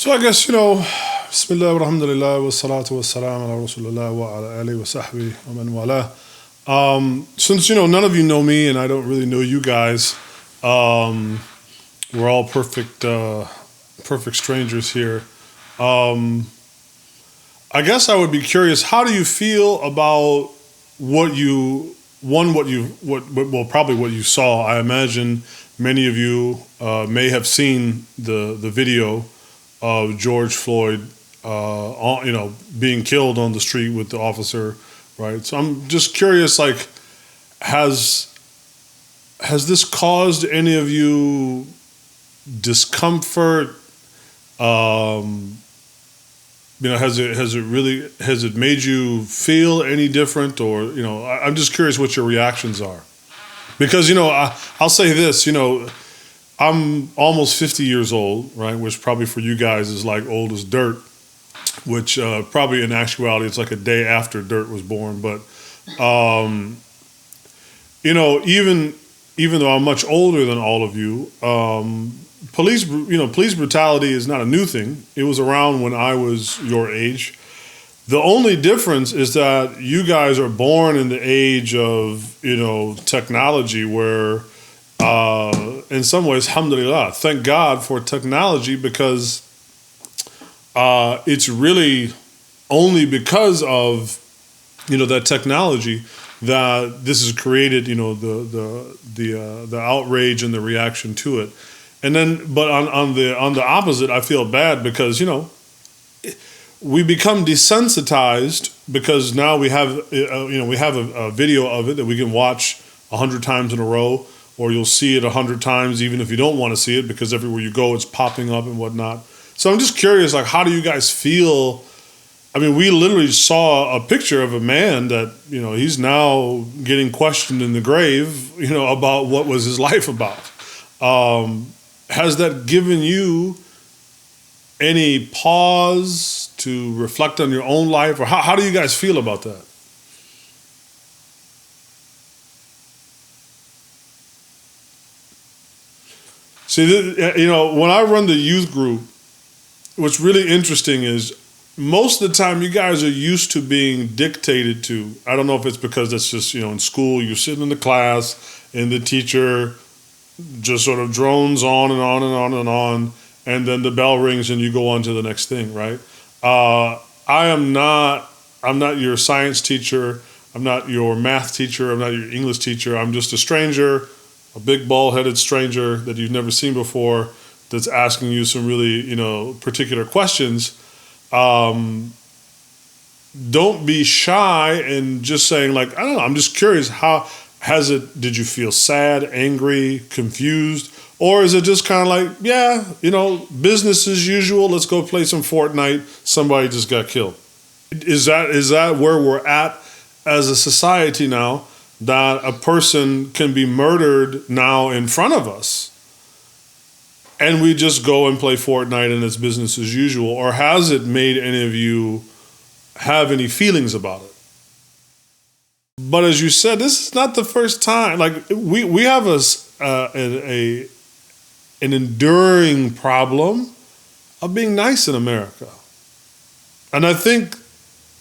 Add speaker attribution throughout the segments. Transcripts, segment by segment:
Speaker 1: So I guess, Bismillah, alhamdulillah, wa salatu wa salam ala rasulullah wa ala alihi wa sahbihi wa man wala. Since, none of you know me and I don't really know you guys, we're all perfect strangers here. I guess I would be curious, how do you feel about what you saw? I imagine many of you may have seen the video of George Floyd, being killed on the street with the officer, right? So I'm just curious, like, has this caused any of you discomfort? Has it made you feel any different, or I'm just curious what your reactions are, because I'll say this, I'm almost 50 years old, right? Which probably for you guys is like old as dirt, which probably in actuality it's like a day after dirt was born. But even though I'm much older than all of you, police brutality is not a new thing. It was around when I was your age. The only difference is that you guys are born in the age of technology, where in some ways, alhamdulillah, thank God for technology, because it's really only because of that technology that this has created the outrage and the reaction to it. And then, but on the opposite, I feel bad because we become desensitized, because now we have a video of it that we can watch 100 times in a row, or you'll see it 100 times even if you don't want to see it, because everywhere you go it's popping up and whatnot. So I'm just curious, like, how do you guys feel? I mean, we literally saw a picture of a man that he's now getting questioned in the grave, about what was his life about. Has that given you any pause to reflect on your own life, or how do you guys feel about that? See, when I run the youth group, what's really interesting is most of the time you guys are used to being dictated to. I don't know if it's because that's just, in school, you're sitting in the class and the teacher just sort of drones on and on and on and on, and then the bell rings and you go on to the next thing, right? I'm not your science teacher. I'm not your math teacher. I'm not your English teacher. I'm just a stranger, a big bald-headed stranger that you've never seen before, that's asking you some really, particular questions. Don't be shy and just saying, like, I don't know, I'm just curious, did you feel sad, angry, confused? Or is it just kind of like, yeah, business as usual, let's go play some Fortnite, somebody just got killed? Is that where we're at as a society now, that a person can be murdered now in front of us and we just go and play Fortnite and it's business as usual? Or has it made any of you have any feelings about it? But as you said, this is not the first time. Like, we have an enduring problem of being nice in America. And I think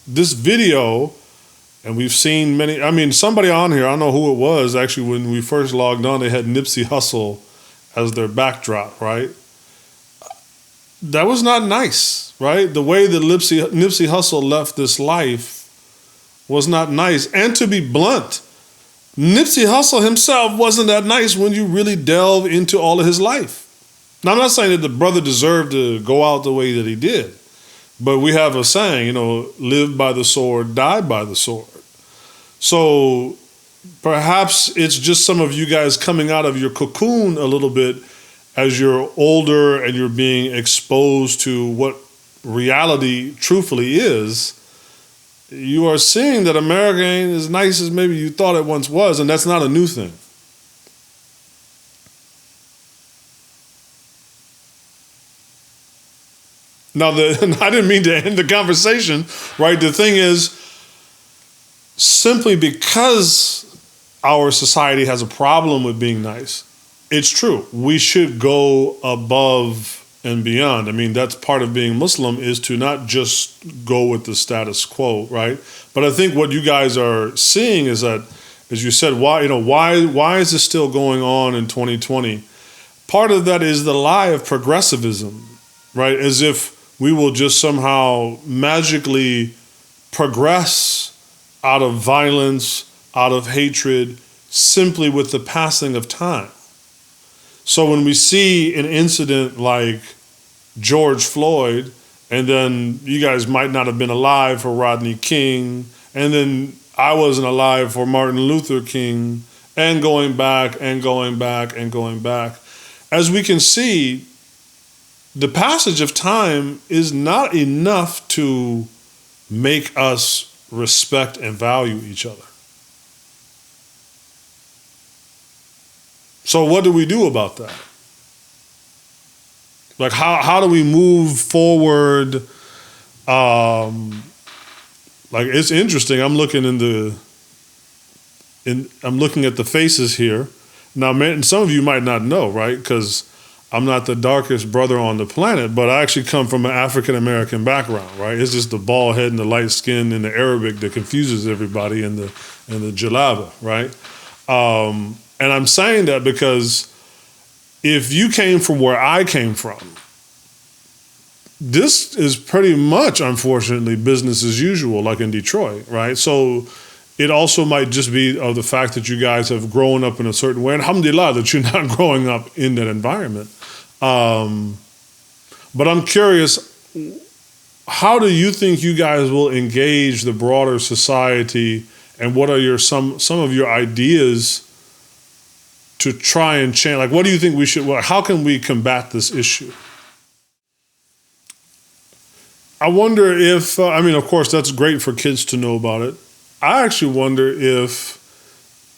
Speaker 1: this video, and we've seen many, somebody on here, I don't know who it was, actually, when we first logged on, they had Nipsey Hussle as their backdrop, right? That was not nice, right? The way that Nipsey Hussle left this life was not nice. And to be blunt, Nipsey Hussle himself wasn't that nice when you really delve into all of his life. Now, I'm not saying that the brother deserved to go out the way that he did, but we have a saying, live by the sword, die by the sword. So perhaps it's just some of you guys coming out of your cocoon a little bit as you're older and you're being exposed to what reality truthfully is. You are seeing that America ain't as nice as maybe you thought it once was, and that's not a new thing. Now, I didn't mean to end the conversation, right? The thing is, simply because our society has a problem with being nice, it's true. We should go above and beyond. I mean, that's part of being Muslim, is to not just go with the status quo, right? But I think what you guys are seeing is that, as you said, why is this still going on in 2020? Part of that is the lie of progressivism, right? As if we will just somehow magically progress out of violence, out of hatred, simply with the passing of time. So when we see an incident like George Floyd, and then you guys might not have been alive for Rodney King, and then I wasn't alive for Martin Luther King, and going back and going back and going back, as we can see, the passage of time is not enough to make us respect and value each other. So what do we do about that? Like, how do we move forward? Like, it's interesting. I'm looking I'm looking at the faces here. Now, man, some of you might not know, right? Because I'm not the darkest brother on the planet, but I actually come from an African-American background, right? It's just the bald head and the light skin and the Arabic that confuses everybody, and the jalaba, right? And I'm saying that because if you came from where I came from, this is pretty much, unfortunately, business as usual, like in Detroit, right? So it also might just be of the fact that you guys have grown up in a certain way. And alhamdulillah that you're not growing up in that environment. But I'm curious, how do you think you guys will engage the broader society, and what are some of your ideas to try and change? Like, what do you think we should, how can we combat this issue? I wonder if, of course, that's great for kids to know about it. I actually wonder if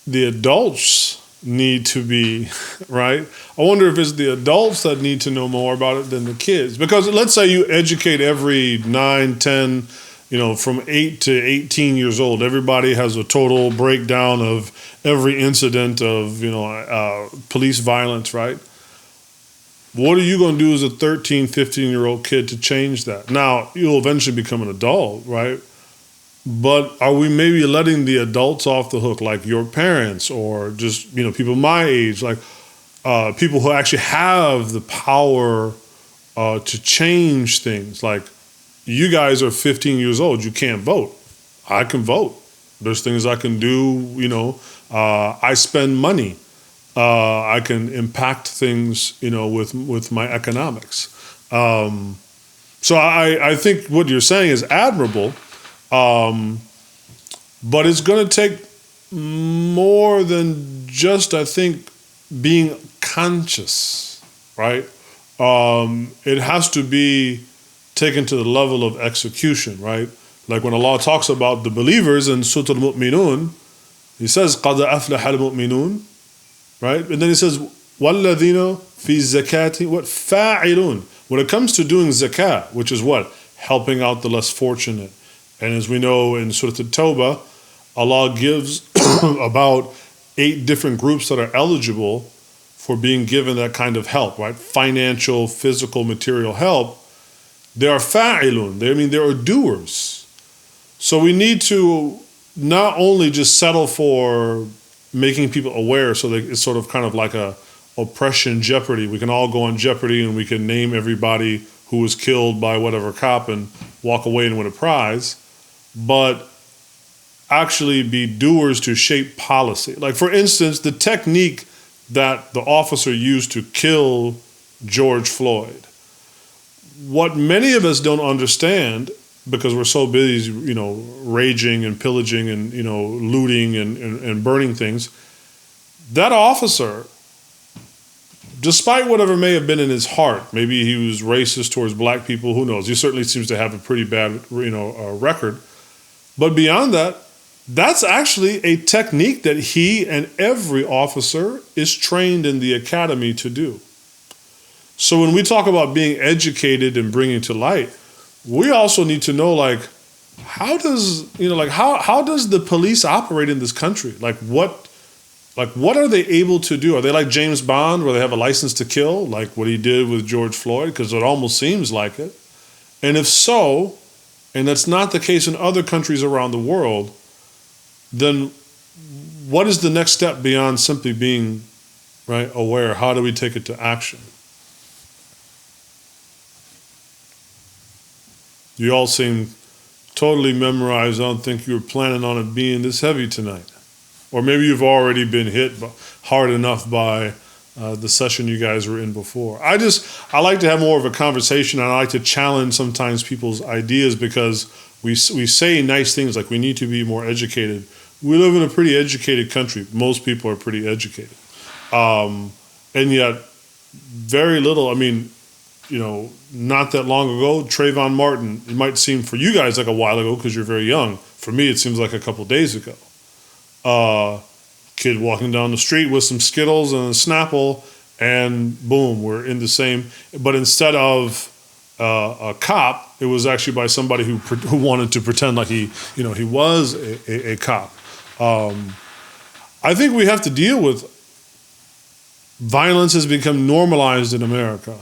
Speaker 1: the adults need to be, right? I wonder if it's the adults that need to know more about it than the kids. Because let's say you educate every 9, 10, from 8 to 18 years old. Everybody has a total breakdown of every incident of, police violence, right? What are you going to do as a 13, 15-year-old kid to change that? Now, you'll eventually become an adult, right? But are we maybe letting the adults off the hook, like your parents, or just, people my age, like people who actually have the power to change things? Like, you guys are 15 years old. You can't vote. I can vote. There's things I can do, I spend money. I can impact things, with my economics. So I think what you're saying is admirable. But it's going to take more than just, I think, being conscious, right? It has to be taken to the level of execution, right? Like when Allah talks about the believers in Surah Al-Mu'minun, He says, قَدْ أَفْلَحَ الْمُؤْمِنُونَ, right? And then He says, وَالَّذِينَ فِي الزَّكَاةِ what? فَاعِلُونَ. When it comes to doing zakah, which is what? Helping out the less fortunate. And as we know in Surah At-Tawbah, Allah gives about 8 different groups that are eligible for being given that kind of help, right? Financial, physical, material help. They are fa'ilun. They are doers. So we need to not only just settle for making people aware, so that it's sort of kind of like a oppression Jeopardy. We can all go on Jeopardy and we can name everybody who was killed by whatever cop and walk away and win a prize, but actually be doers to shape policy. Like, for instance, the technique that the officer used to kill George Floyd. What many of us don't understand, because we're so busy, raging and pillaging and, looting and burning things, that officer, despite whatever may have been in his heart, maybe he was racist towards black people, who knows? He certainly seems to have a pretty bad, record. But beyond that, that's actually a technique that he and every officer is trained in the academy to do. So when we talk about being educated and bringing to light, we also need to know, like, how does the police operate in this country? Like, what Like, what are they able to do? Are they like James Bond, where they have a license to kill, like what he did with George Floyd? Because it almost seems like it. And if so, and that's not the case in other countries around the world, then what is the next step beyond simply being, right, aware? How do we take it to action? You all seem totally memorized. I don't think you were planning on it being this heavy tonight. Or maybe you've already been hit hard enough by the session you guys were in before. I like to have more of a conversation, and I like to challenge sometimes people's ideas, because we say nice things like we need to be more educated. We live in a pretty educated country. Most people are pretty educated. And yet very little, I mean, not that long ago, Trayvon Martin, it might seem for you guys like a while ago because you're very young. For me, it seems like a couple days ago. Kid walking down the street with some Skittles and a Snapple, and boom, we're in the same. But instead of a cop, it was actually by somebody who wanted to pretend like he was a cop. I think we have to deal with violence has become normalized in America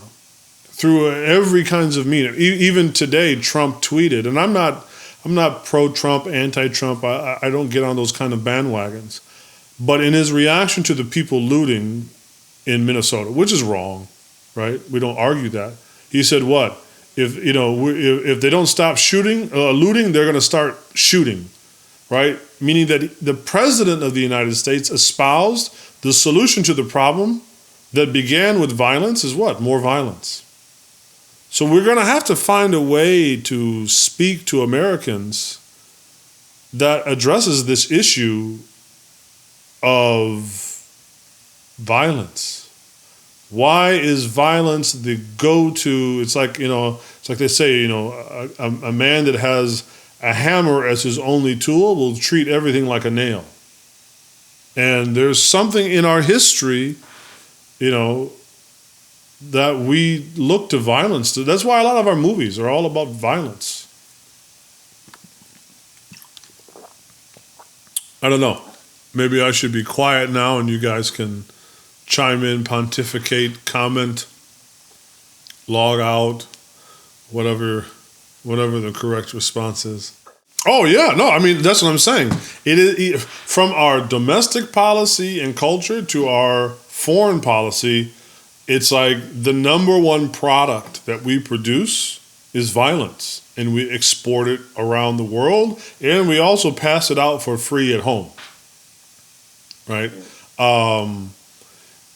Speaker 1: through every kinds of media. Even today, Trump tweeted, and I'm not pro-Trump, anti-Trump. I don't get on those kind of bandwagons. But in his reaction to the people looting in Minnesota, which is wrong, right? We don't argue that. He said, "What if they don't stop looting? They're going to start shooting." Right? Meaning that the president of the United States espoused the solution to the problem that began with violence is what? More violence. So we're going to have to find a way to speak to Americans that addresses this issue of violence. Why is violence the go-to? It's like they say, a man that has a hammer as his only tool will treat everything like a nail. And there's something in our history, that we look to violence. That's why a lot of our movies are all about violence. I don't know. Maybe I should be quiet now and you guys can chime in, pontificate, comment, log out, whatever the correct response is. Oh yeah, no, I mean that's what I'm saying. It is from our domestic policy and culture to our foreign policy. It's like the number one product that we produce is violence, and we export it around the world, and we also pass it out for free at home, right?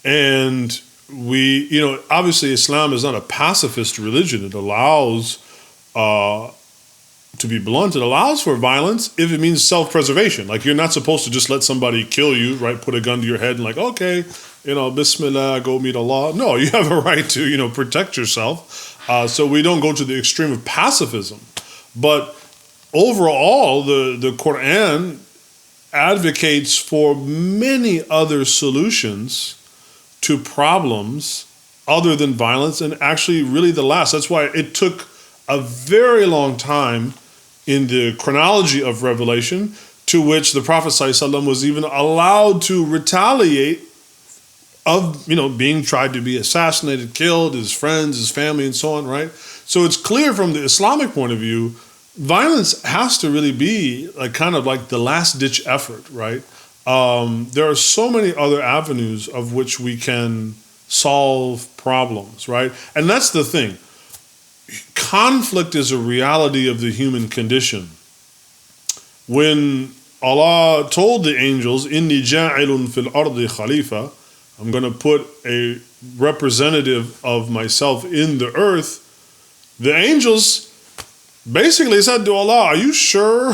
Speaker 1: And we, obviously Islam is not a pacifist religion. It allows, to be blunt, it allows for violence if it means self-preservation. Like, you're not supposed to just let somebody kill you, right? Put a gun to your head and like, okay, Bismillah, go meet Allah. No, you have a right to, protect yourself. So we don't go to the extreme of pacifism. But overall, the Quran advocates for many other solutions to problems other than violence, and actually really the last. That's why it took a very long time in the chronology of Revelation to which the Prophet ﷺ was even allowed to retaliate of, being tried to be assassinated, killed, his friends, his family, and so on, right? So it's clear from the Islamic point of view, violence has to really be kind of like the last-ditch effort, right? There are so many other avenues of which we can solve problems, right? And that's the thing. Conflict is a reality of the human condition. When Allah told the angels, "Inni ja'ilun fil ardi khalifa," I'm going to put a representative of myself in the earth, the angels basically said to Allah, "Are you sure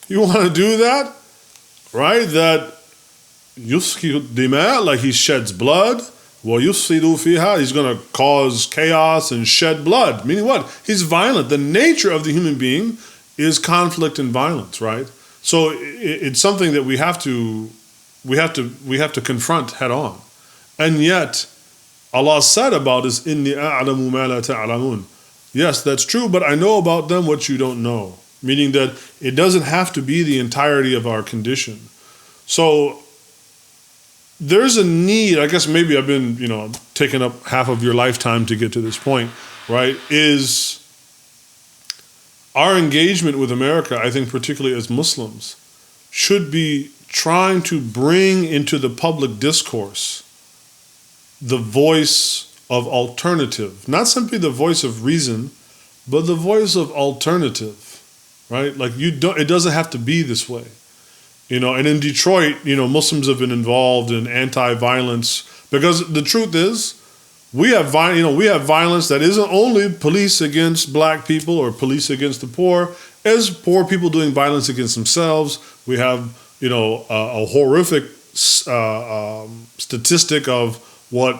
Speaker 1: you want to do that?" Right? That yusqi dima, like he sheds blood. Well, yufsidu fiha, he's going to cause chaos and shed blood. Meaning what? He's violent. The nature of the human being is conflict and violence, right? So it's something that we have to confront head on. And yet, Allah said about us, "Inni a'lamu ma la ta'lamun." Yes, that's true, but I know about them what you don't know. Meaning that it doesn't have to be the entirety of our condition. So there's a need, I guess maybe I've been, taking up half of your lifetime to get to this point, right? Is our engagement with America, I think particularly as Muslims, should be trying to bring into the public discourse the voice of alternative, not simply the voice of reason, but the voice of alternative, right? Like it doesn't have to be this way. And in Detroit, Muslims have been involved in anti-violence because the truth is, we have violence that isn't only police against black people or police against the poor, as poor people doing violence against themselves. We have, a horrific statistic of what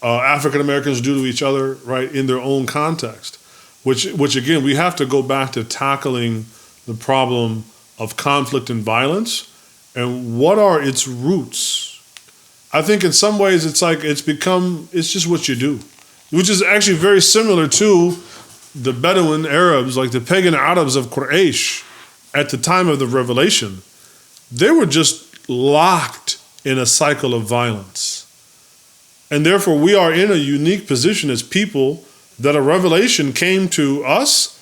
Speaker 1: African Americans do to each other, right, in their own context, which again, we have to go back to tackling the problem of conflict and violence, and what are its roots? I think in some ways it's just what you do, which is actually very similar to the Bedouin Arabs, like the pagan Arabs of Quraysh at the time of the revelation. They were just locked in a cycle of violence. And therefore we are in a unique position as people that a revelation came to us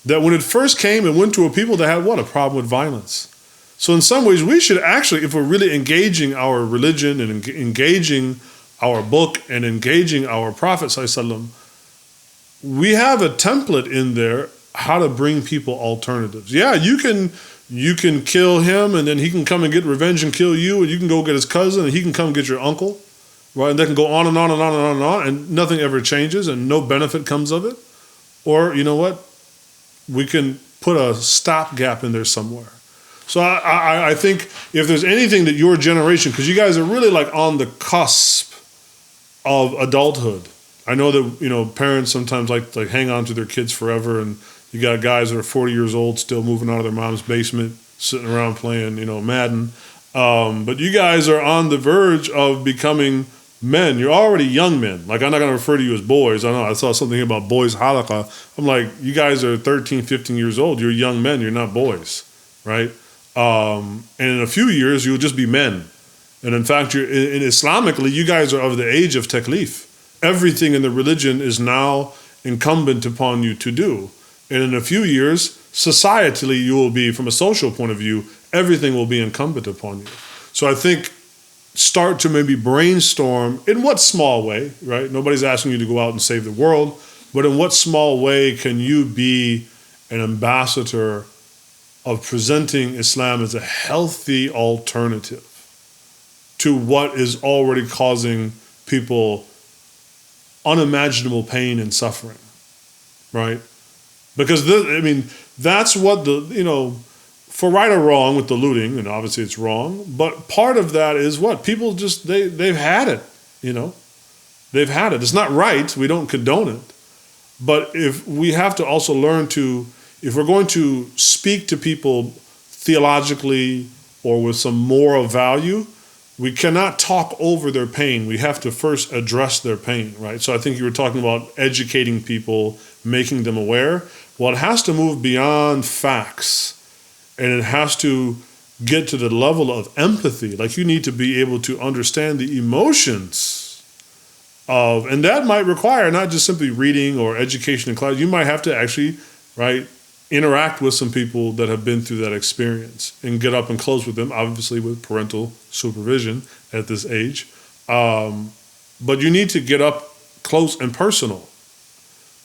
Speaker 1: that when it first came, it went to a people that had a problem with violence. So in some ways, we should actually, if we're really engaging our religion and engaging our book and engaging our Prophet ﷺ, we have a template in there how to bring people alternatives. Yeah, you can kill him and then he can come and get revenge and kill you, and you can go get his cousin and he can come get your uncle, right? And that can go on and on and on and on and on, and nothing ever changes and no benefit comes of it. Or you know what? We can put a stopgap in there somewhere. So I think if there's anything that your generation, because you guys are really like on the cusp of adulthood. I know that, parents sometimes like hang on to their kids forever, and you got guys that are 40 years old still moving out of their mom's basement, sitting around playing, Madden. But you guys are on the verge of becoming men. You're already young men. Like, I'm not going to refer to you as boys. I know I saw something about boys halakha. I'm like, you guys are 13, 15 years old. You're young men. You're not boys, right? And in a few years, you'll just be men. And in fact, in Islamically, you guys are of the age of taklif. Everything in the religion is now incumbent upon you to do. And in a few years, societally, you will be, from a social point of view, everything will be incumbent upon you. So I think start to maybe brainstorm in what small way, right? Nobody's asking you to go out and save the world, but in what small way can you be an ambassador of presenting Islam as a healthy alternative to what is already causing people unimaginable pain and suffering, right? Because, that's what for right or wrong with the looting, and obviously it's wrong, but part of that is what? People just, they've had it, They've had it. It's not right. We don't condone it. But if we have to also learn to, if we're going to speak to people theologically or with some moral value, we cannot talk over their pain. We have to first address their pain, right? So I think you were talking about educating people, making them aware. Well, it has to move beyond facts, and it has to get to the level of empathy. Like, you need to be able to understand the emotions of, and that might require not just simply reading or education in class. You might have to actually, right, interact with some people that have been through that experience and get up and close with them, obviously with parental supervision at this age. But you need to get up close and personal.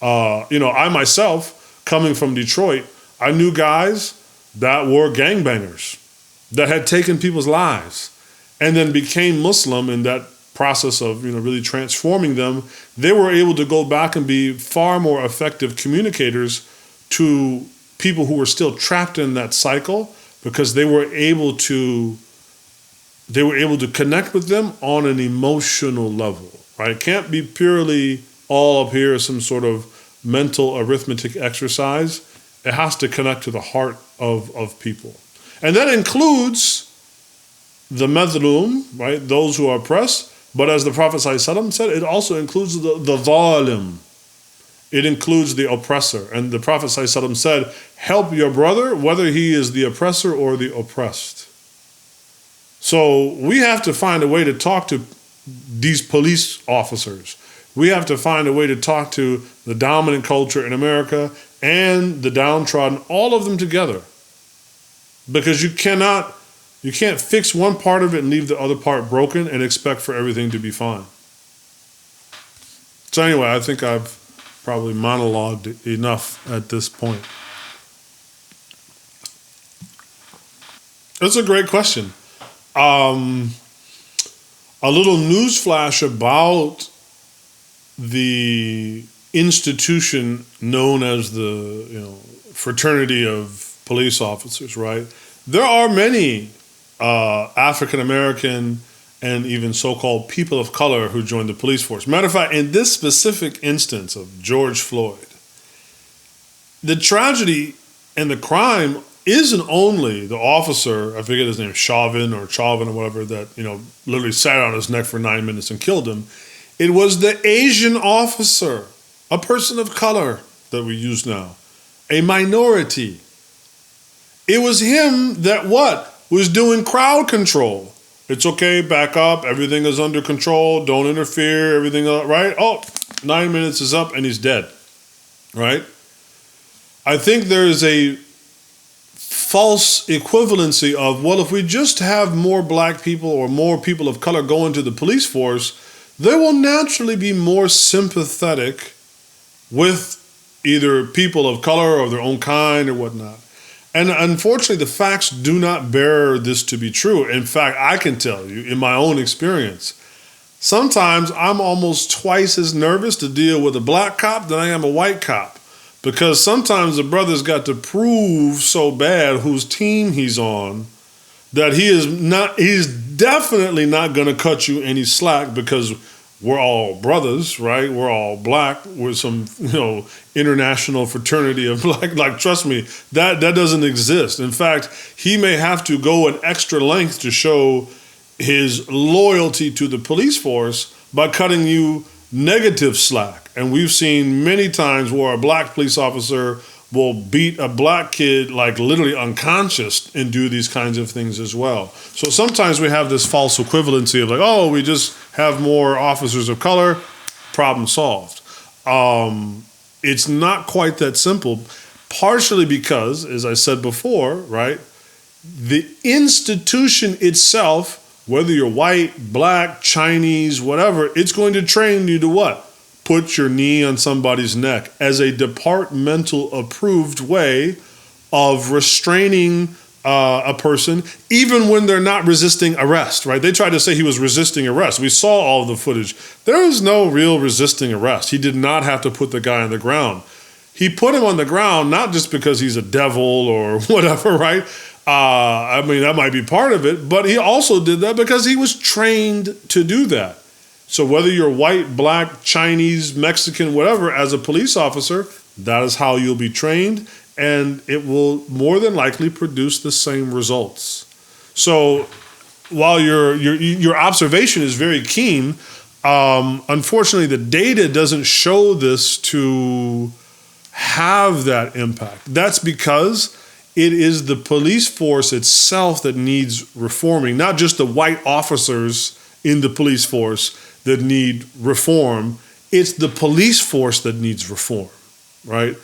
Speaker 1: I myself, coming from Detroit, I knew guys that were gangbangers, that had taken people's lives and then became Muslim. In that process of, really transforming them, they were able to go back and be far more effective communicators to people who were still trapped in that cycle, because they were able to connect with them on an emotional level, right? It can't be purely all up here, some sort of mental arithmetic exercise. It has to connect to the heart of people. And that includes the madhloom, right? Those who are oppressed. But as the Prophet ﷺ said, it also includes the zalim. It includes the oppressor. And the Prophet ﷺ said, help your brother, whether he is the oppressor or the oppressed. So we have to find a way to talk to these police officers. We have to find a way to talk to the dominant culture in America and the downtrodden, all of them together. Because you can't fix one part of it and leave the other part broken and expect for everything to be fine. So anyway, I think I've probably monologued enough at this point. That's a great question. A little news flash about the institution known as the fraternity of police officers, right? There are many African American and even so-called people of color who joined the police force. Matter of fact, in this specific instance of George Floyd, the tragedy and the crime isn't only the officer, I forget his name, Chauvin or whatever, that literally sat on his neck for 9 minutes and killed him. It was the Asian officer, a person of color that we use now, a minority. It was him that was doing crowd control. It's okay, back up, everything is under control, don't interfere, everything, right? 9 minutes is up and he's dead, right? I think there is a false equivalency of, if we just have more black people or more people of color go into the police force, they will naturally be more sympathetic with either people of color or their own kind or whatnot. And unfortunately, the facts do not bear this to be true. In fact, I can tell you, in my own experience, sometimes I'm almost twice as nervous to deal with a black cop than I am a white cop. Because sometimes the brother's got to prove so bad whose team he's on that he's definitely not going to cut you any slack, because we're all brothers, right? We're all black. We're some, international fraternity of black. Like, trust me, that doesn't exist. In fact, he may have to go an extra length to show his loyalty to the police force by cutting you negative slack. And we've seen many times where a black police officer will beat a black kid like literally unconscious and do these kinds of things as well. So sometimes we have this false equivalency of like, we just have more officers of color, problem solved. It's not quite that simple, partially because, as I said before, right, the institution itself, whether you're white, black, Chinese, whatever, it's going to train you to what? Put your knee on somebody's neck as a departmental approved way of restraining a person, even when they're not resisting arrest, right? They tried to say he was resisting arrest. We saw all of the footage. There is no real resisting arrest. He did not have to put the guy on the ground. He put him on the ground, not just because he's a devil or whatever, right? That might be part of it, but he also did that because he was trained to do that. So whether you're white, black, Chinese, Mexican, whatever, as a police officer, that is how you'll be trained, and it will more than likely produce the same results. So while your observation is very keen, unfortunately the data doesn't show this to have that impact. That's because it is the police force itself that needs reforming, not just the white officers in the police force that need reform. It's the police force that needs reform, right?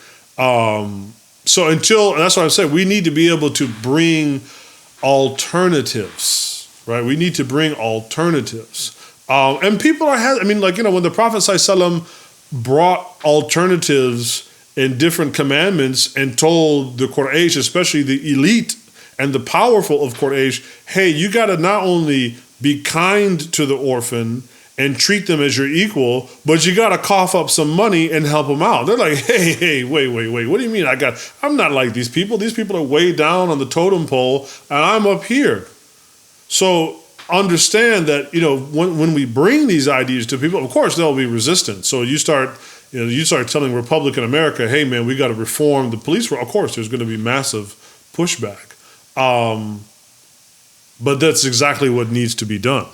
Speaker 1: So that's what I said, we need to be able to bring alternatives, right? We need to bring alternatives. And people are, when the Prophet ﷺ brought alternatives in different commandments and told the Quraysh, especially the elite and the powerful of Quraysh, hey, you got to not only be kind to the orphan and treat them as your equal, but you got to cough up some money and help them out. They're like, hey, wait. What do you mean I'm not like these people. These people are way down on the totem pole and I'm up here. So understand that, when we bring these ideas to people, of course, there'll be resistance. So you start telling Republican America, hey man, we got to reform the police. Of course, there's going to be massive pushback. But that's exactly what needs to be done.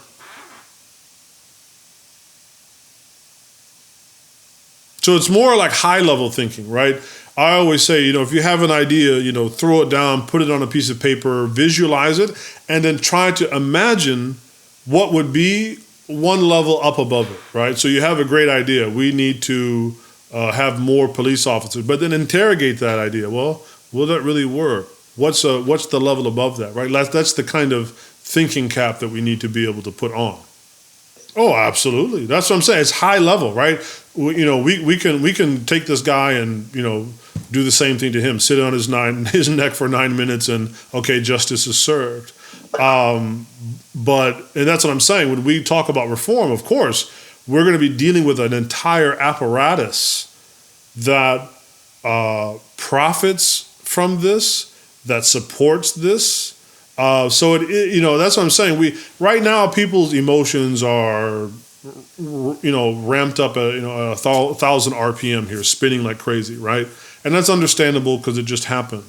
Speaker 1: So it's more like high level thinking, right? I always say, if you have an idea, throw it down, put it on a piece of paper, visualize it, and then try to imagine what would be one level up above it, right? So you have a great idea. We need to have more police officers, but then interrogate that idea. Well, will that really work? What's the level above that, right? That's the kind of thinking cap that we need to be able to put on. Oh, absolutely. That's what I'm saying. It's high level, right? We can take this guy and do the same thing to him. Sit on his neck for 9 minutes, and okay, justice is served. And that's what I'm saying. When we talk about reform, of course, we're going to be dealing with an entire apparatus that profits from this, that supports this. So that's what I'm saying. Right now, people's emotions are, ramped up at 1,000 RPM here, spinning like crazy, right? And that's understandable because it just happened.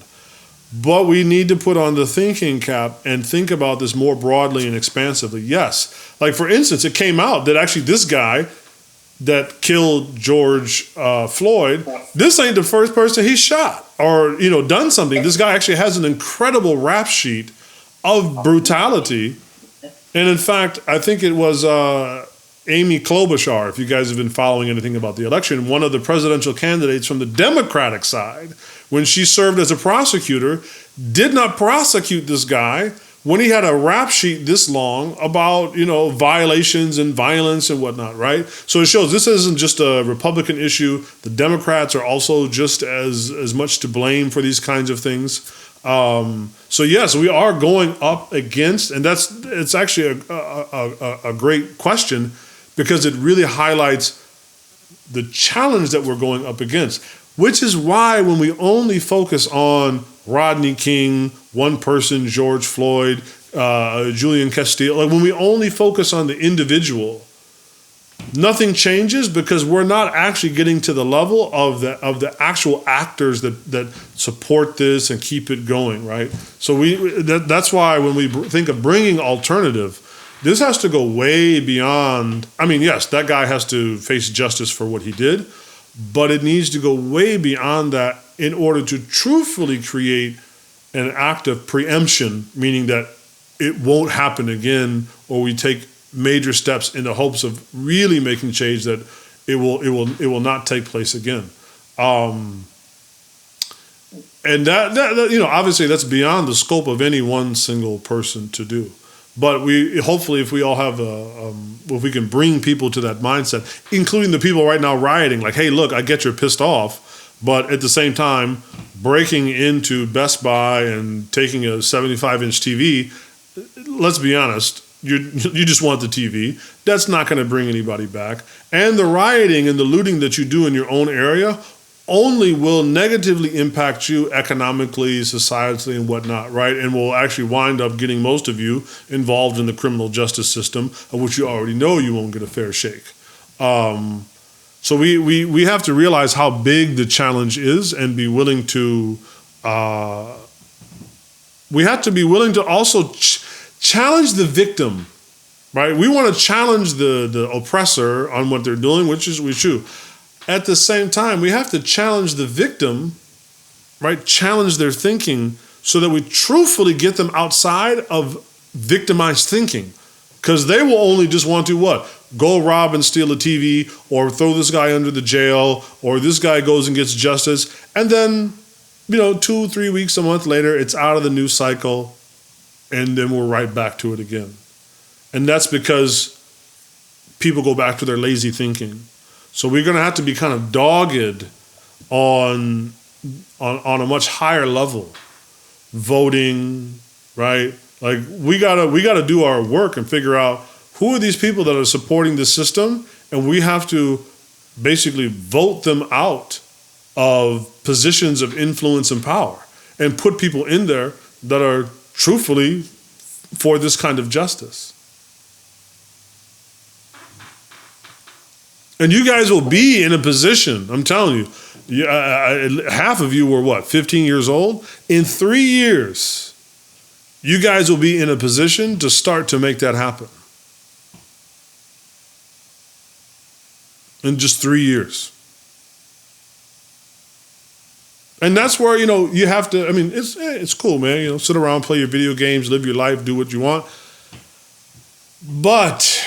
Speaker 1: But we need to put on the thinking cap and think about this more broadly and expansively. Yes, like for instance, it came out that actually this guy that killed George Floyd, this ain't the first person he shot or done something. This guy actually has an incredible rap sheet of brutality. And in fact, I think it was Amy Klobuchar, if you guys have been following anything about the election, one of the presidential candidates from the Democratic side, when she served as a prosecutor, did not prosecute this guy when he had a rap sheet this long about, violations and violence and whatnot, right? So it shows this isn't just a Republican issue. The Democrats are also just as much to blame for these kinds of things. So yes, we are going up against, and it's actually a great question because it really highlights the challenge that we're going up against, which is why when we only focus on Rodney King, one person, George Floyd, Julian Castillo, like when we only focus on the individual, nothing changes because we're not actually getting to the level of the actual actors that support this and keep it going, right? So that's why when we think of bringing alternative, this has to go way beyond. I mean, yes, that guy has to face justice for what he did, but it needs to go way beyond that in order to truthfully create an act of preemption, meaning that it won't happen again, or we take major steps in the hopes of really making change that it will not take place again. And that obviously that's beyond the scope of any one single person to do. But hopefully if we all have if we can bring people to that mindset, including the people right now rioting, like, hey, look, I get you're pissed off, but at the same time, breaking into Best Buy and taking a 75-inch TV, let's be honest, you just want the TV. That's not going to bring anybody back. And the rioting and the looting that you do in your own area only will negatively impact you economically, societally, and whatnot, right? And will actually wind up getting most of you involved in the criminal justice system, of which you already know you won't get a fair shake. So we have to realize how big the challenge is and be willing to. We have to be willing to also challenge the victim, right? We want to challenge the oppressor on what they're doing, which is we should. At the same time, we have to challenge the victim, right? Challenge their thinking so that we truthfully get them outside of victimized thinking. Because they will only just want to what? Go rob and steal a TV, or throw this guy under the jail, or this guy goes and gets justice. And then, 2-3 weeks, a month later, it's out of the news cycle, and then we're right back to it again. And that's because people go back to their lazy thinking. So we're going to have to be kind of dogged on a much higher level, voting, right? Like we gotta do our work and figure out who are these people that are supporting the system, and we have to basically vote them out of positions of influence and power and put people in there that are truthfully for this kind of justice. And you guys will be in a position, I'm telling you, half of you were 15 years old? In 3 years, you guys will be in a position to start to make that happen. In just 3 years. And that's where, you have to, I mean, it's cool, man. Sit around, play your video games, live your life, do what you want. But,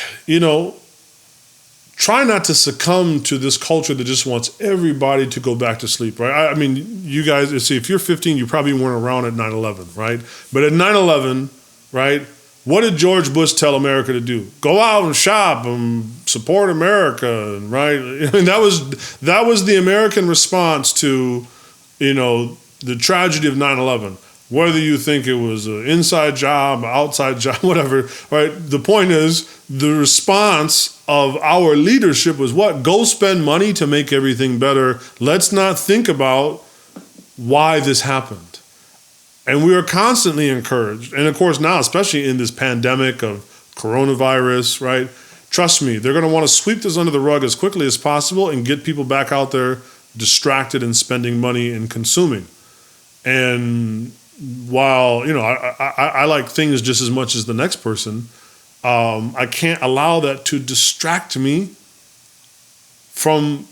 Speaker 1: try not to succumb to this culture that just wants everybody to go back to sleep, right? I mean, you guys, see, if you're 15, you probably weren't around at 9/11, right? But at 9/11, right, what did George Bush tell America to do? Go out and shop and support America, right? I mean, that was the American response to, the tragedy of 9/11. Whether you think it was an inside job, outside job, whatever, right? The point is, the response of our leadership was what? Go spend money to make everything better. Let's not think about why this happened. And we are constantly encouraged. And of course now, especially in this pandemic of coronavirus, right? Trust me, they're going to want to sweep this under the rug as quickly as possible and get people back out there distracted and spending money and consuming. And while, I like things just as much as the next person, I can't allow that to distract me from,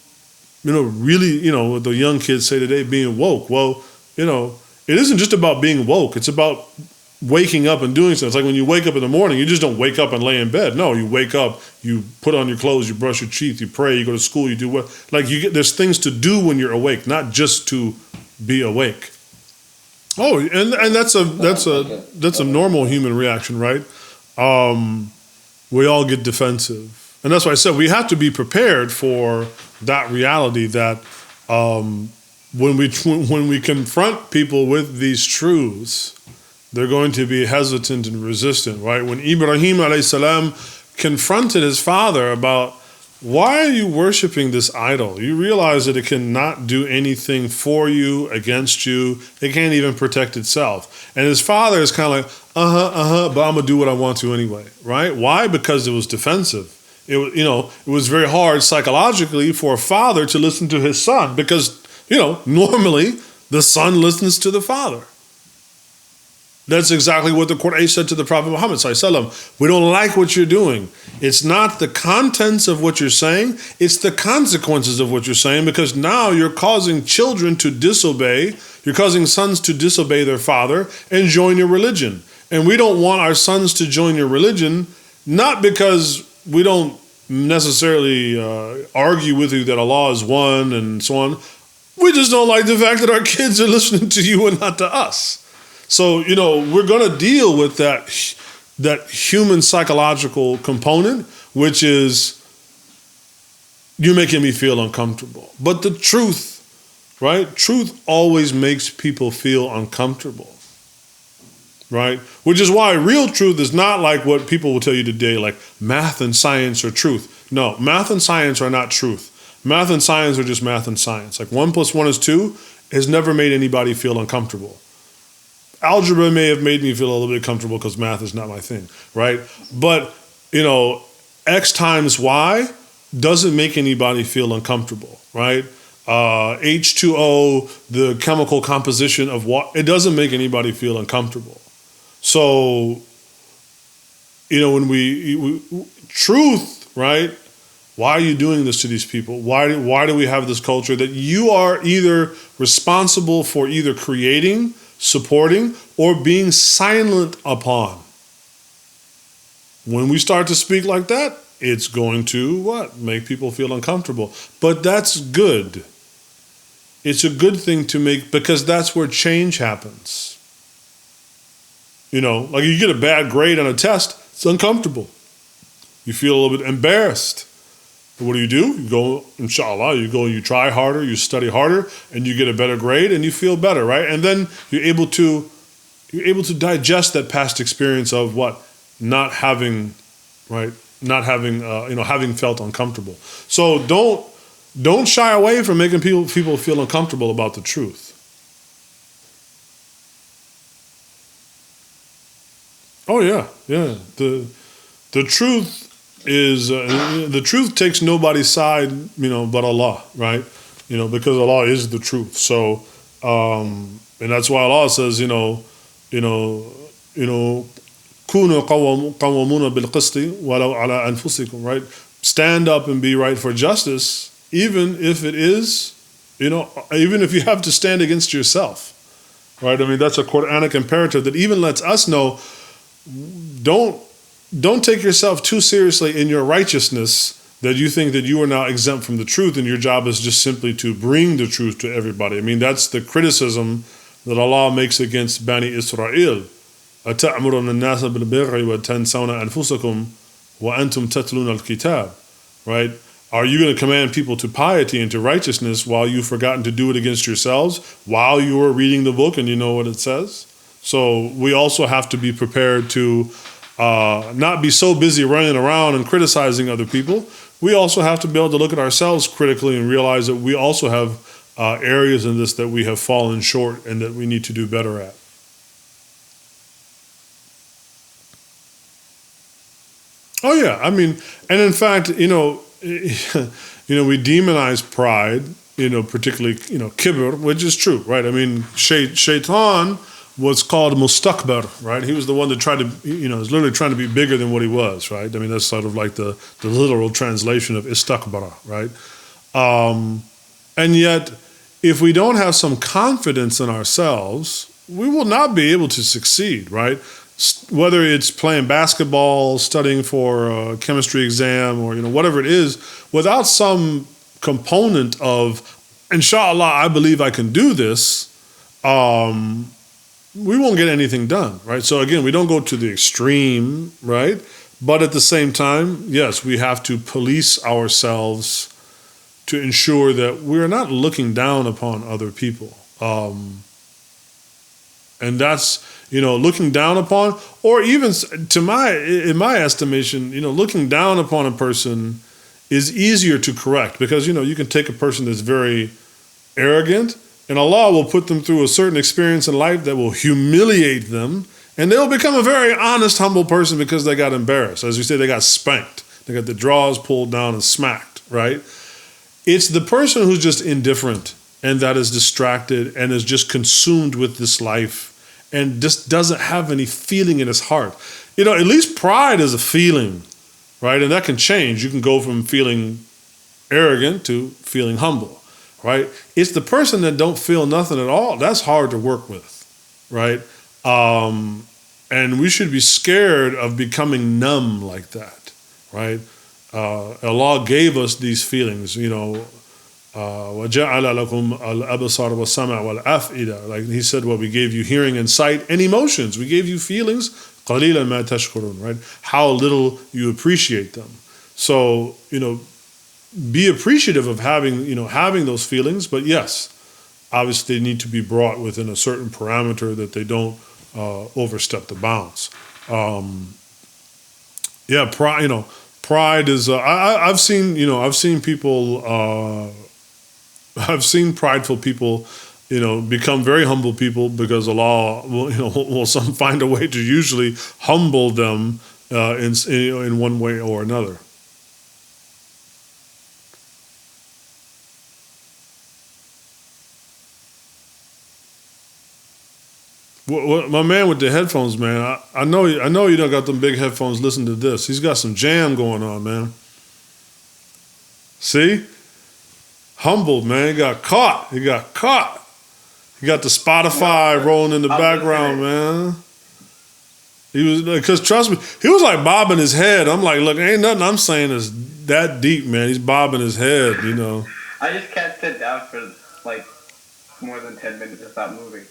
Speaker 1: really, what the young kids say today, being woke. Well, it isn't just about being woke. It's about waking up and doing something. It's like when you wake up in the morning, you just don't wake up and lay in bed. No, you wake up, you put on your clothes, you brush your teeth, you pray, you go to school, you do what? Like there's things to do when you're awake, not just to be awake. Oh, and that's a normal human reaction, right? We all get defensive, and that's why I said we have to be prepared for that reality that when we confront people with these truths, they're going to be hesitant and resistant, right? When Ibrahim alayhi salam confronted his father about, why are you worshiping this idol? You realize that it cannot do anything for you, against you. It can't even protect itself. And his father is kind of like, but I'm going to do what I want to anyway, right? Why? Because it was defensive. It was very hard psychologically for a father to listen to his son because, normally the son listens to the father. That's exactly what the Quran said to the Prophet Muhammad ﷺ. We don't like what you're doing. It's not the contents of what you're saying, it's the consequences of what you're saying, because now you're causing children to disobey, you're causing sons to disobey their father and join your religion. And we don't want our sons to join your religion, not because we don't necessarily argue with you that Allah is one and so on. We just don't like the fact that our kids are listening to you and not to us. So, we're going to deal with that human psychological component, which is, you're making me feel uncomfortable. But the truth, right? Truth always makes people feel uncomfortable, right? Which is why real truth is not like what people will tell you today, like math and science are truth. No, math and science are not truth. Math and science are just math and science. Like 1 + 1 is 2 has never made anybody feel uncomfortable. Algebra may have made me feel a little bit comfortable because math is not my thing, right? But, X times Y doesn't make anybody feel uncomfortable, right? H2O, the chemical composition of water, it doesn't make anybody feel uncomfortable. So, when we truth, right? Why are you doing this to these people? Why do we have this culture that you are either responsible for either creating, supporting, or being silent upon? When we start to speak like that, it's going to what? Make people feel uncomfortable. But that's good. It's a good thing to make, because that's where change happens. Like you get a bad grade on a test, it's uncomfortable. You feel a little bit embarrassed. But what do? You go, inshallah, you try harder, you study harder, and you get a better grade, and you feel better, right? And then you're able to digest that past experience of what? Not having, right? Not having, having felt uncomfortable. So don't shy away from making people feel uncomfortable about the truth. Oh yeah. The truth is the truth takes nobody's side, but Allah, right? Because Allah is the truth. So, and that's why Allah says, كونوا قوامون بالقسط ولو على أنفسكم, right? Stand up and be right for justice, even if it is, even if you have to stand against yourself, right? I mean, that's a Quranic imperative that even lets us know, don't take yourself too seriously in your righteousness that you think that you are now exempt from the truth and your job is just simply to bring the truth to everybody. I mean, that's the criticism that Allah makes against Bani Israel. أَتَأْمُرُونَ النَّاسَ بِالْبِرِّ وَتَنْسَوْنَ أَنفُسَكُمْ وَأَنْتُمْ تَتْلُونَ الْكِتَابَ. Right? Are you going to command people to piety and to righteousness while you've forgotten to do it against yourselves while you are reading the book and you know what it says? So we also have to be prepared to not be so busy running around and criticizing other people. We also have to be able to look at ourselves critically and realize that we also have areas in this that we have fallen short and that we need to do better at. Oh yeah, I mean, and in fact, we demonize pride, particularly, kibr, which is true, right? I mean, shaitan was called mustakbar, right? He was the one that tried to, is literally trying to be bigger than what he was, right? I mean, that's sort of like the literal translation of istakbara, right? And yet, if we don't have some confidence in ourselves, we will not be able to succeed, right? Whether it's playing basketball, studying for a chemistry exam, or whatever it is, without some component of, inshallah, I believe I can do this, we won't get anything done, right? So again, we don't go to the extreme, right? But at the same time, yes, we have to police ourselves to ensure that we're not looking down upon other people. And that's, looking down upon, or even in my estimation, looking down upon a person is easier to correct because, you can take a person that's very arrogant and Allah will put them through a certain experience in life that will humiliate them and they'll become a very honest, humble person because they got embarrassed. As we say, they got spanked. They got the drawers pulled down and smacked, right? It's the person who's just indifferent and that is distracted and is just consumed with this life and just doesn't have any feeling in his heart. At least pride is a feeling, right? And that can change. You can go from feeling arrogant to feeling humble, right? It's the person that don't feel nothing at all. That's hard to work with, right? And we should be scared of becoming numb like that, right? Allah gave us these feelings, وَجَعَلَ لَكُمْ الْأَبْصَارَ وَالسَّمْعَ وَالْأَفْئِدَةَ. Like he said, we gave you hearing and sight and emotions. We gave you feelings. قَلِيلًا مَا تَشْكُرُونَ, right? How little you appreciate them. So, be appreciative of having those feelings, but yes, obviously they need to be brought within a certain parameter that they don't overstep the bounds. Pride is. I've seen people. I've seen prideful people, become very humble people because Allah will find a way to usually humble them in one way or another. Well, my man with the headphones, man. I know you don't got them big headphones. Listen to this. He's got some jam going on, man. See, humbled, man. He got caught. He got the Spotify rolling in the background, man. He was because trust me, he was like bobbing his head. I'm like, look, ain't nothing I'm saying is that deep, man. He's bobbing his head,
Speaker 2: I just can't sit down for like more than 10 minutes without moving.